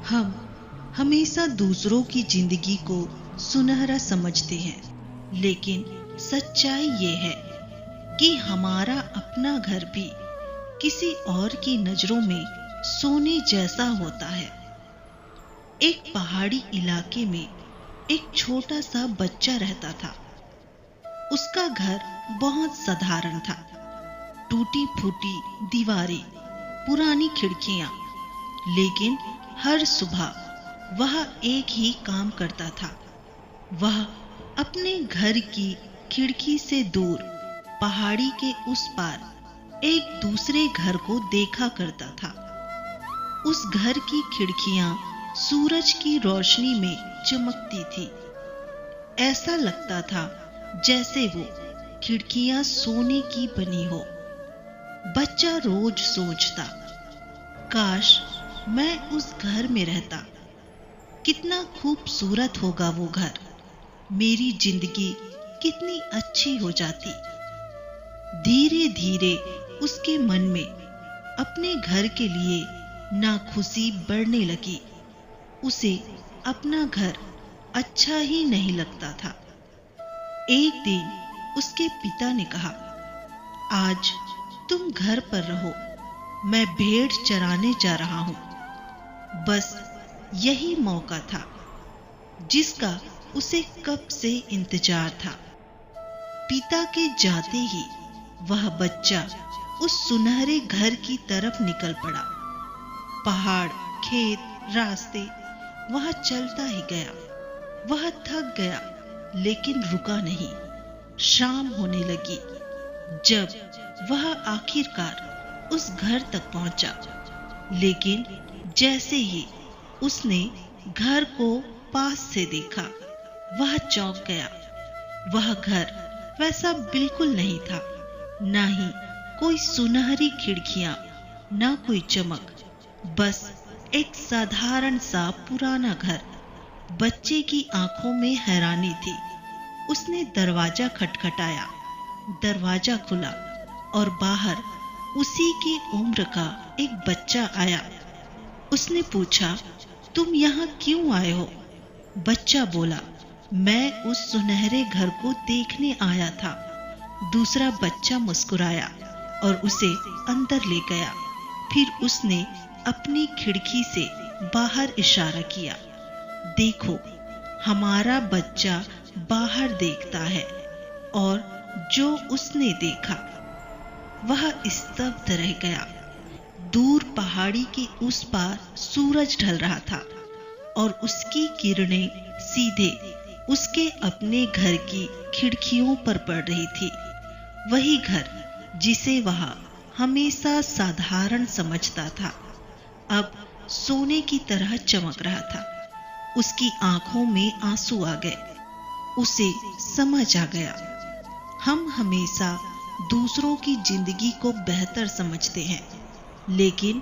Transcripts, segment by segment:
हम हमेशा दूसरों की जिंदगी को सुनहरा समझते हैं, लेकिन सच्चाई ये है कि हमारा अपना घर भी किसी और की नजरों में सोने जैसा होता है। एक पहाड़ी इलाके में एक छोटा सा बच्चा रहता था। उसका घर बहुत साधारण था। टूटी फूटी दीवारें, पुरानी खिड़कियां, लेकिन हर सुबह वह एक ही काम करता था। वह अपने घर की खिड़की से दूर पहाड़ी के उस पार एक दूसरे घर को देखा करता था। उस घर की खिड़कियां सूरज की रोशनी में चमकती थी। ऐसा लगता था जैसे वो खिड़कियां सोने की बनी हो। बच्चा रोज सोचता, काश मैं उस घर में रहता। कितना खूबसूरत होगा वो घर। मेरी जिंदगी कितनी अच्छी हो जाती। धीरे धीरे उसके मन में अपने घर के लिए नाखुशी बढ़ने लगी। उसे अपना घर अच्छा ही नहीं लगता था। एक दिन उसके पिता ने कहा, आज तुम घर पर रहो, मैं भेड़ चराने जा रहा हूं। बस यही मौका था जिसका उसे कब से इंतजार था। पिता के जाते ही वह बच्चा उस सुनहरे घर की तरफ निकल पड़ा। पहाड़, खेत, रास्ते, वह चलता ही गया। वह थक गया, लेकिन रुका नहीं। शाम होने लगी जब वह आखिरकार उस घर तक पहुंचा। लेकिन जैसे ही उसने घर को पास से देखा, वह चौंक गया। वह घर वैसा बिल्कुल नहीं था। ना ही कोई सुनहरी खिड़कियां, ना कोई चमक, बस एक साधारण सा पुराना घर। बच्चे की आंखों में हैरानी थी। उसने दरवाजा खटखटाया। दरवाजा खुला और बाहर उसी की उम्र का एक बच्चा आया। उसने पूछा, तुम यहाँ क्यों आए हो? बच्चा बोला, मैं उस सुनहरे घर को देखने आया था। दूसरा बच्चा मुस्कुराया और उसे अंदर ले गया। फिर उसने अपनी खिड़की से बाहर इशारा किया। देखो, हमारा बच्चा बाहर देखता है। और जो उसने देखा वह स्तब्ध रह गया। दूर पहाड़ी के उस पार सूरज ढल रहा था और उसकी किरणें सीधे उसके अपने घर की खिड़कियों पर पड़ रही थी। वही घर जिसे वह हमेशा साधारण समझता था, अब सोने की तरह चमक रहा था। उसकी आंखों में आंसू आ गए। उसे समझ आ गया, हम हमेशा दूसरों की जिंदगी को बेहतर समझते हैं, लेकिन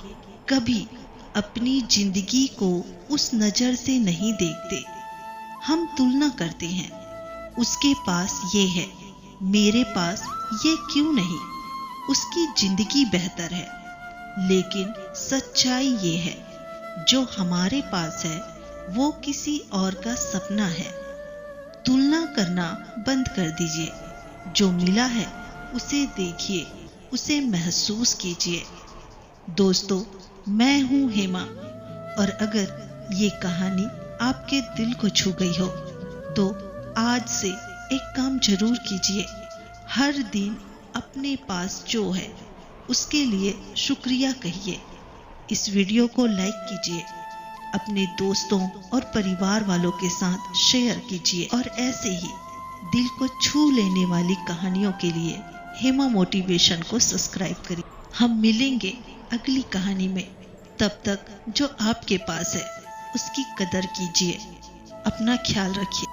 कभी अपनी जिंदगी को उस नजर से नहीं देखते। हम तुलना करते हैं, उसके पास ये है, मेरे पास ये क्यों नहीं? उसकी जिंदगी बेहतर है। लेकिन सच्चाई ये है, जो हमारे पास है वो किसी और का सपना है। तुलना करना बंद कर दीजिए। जो मिला है उसे देखिए, उसे महसूस कीजिए। दोस्तों, मैं हूं हेमा, और अगर ये कहानी आपके दिल को छू गई हो तो आज से एक काम जरूर कीजिए। हर दिन अपने पास जो है उसके लिए शुक्रिया कहिए। इस वीडियो को लाइक कीजिए, अपने दोस्तों और परिवार वालों के साथ शेयर कीजिए, और ऐसे ही दिल को छू लेने वाली कहानियों के लिए हेमा मोटिवेशन को सब्सक्राइब करिए। हम मिलेंगे अगली कहानी में। तब तक जो आपके पास है उसकी कदर कीजिए। अपना ख्याल रखिए।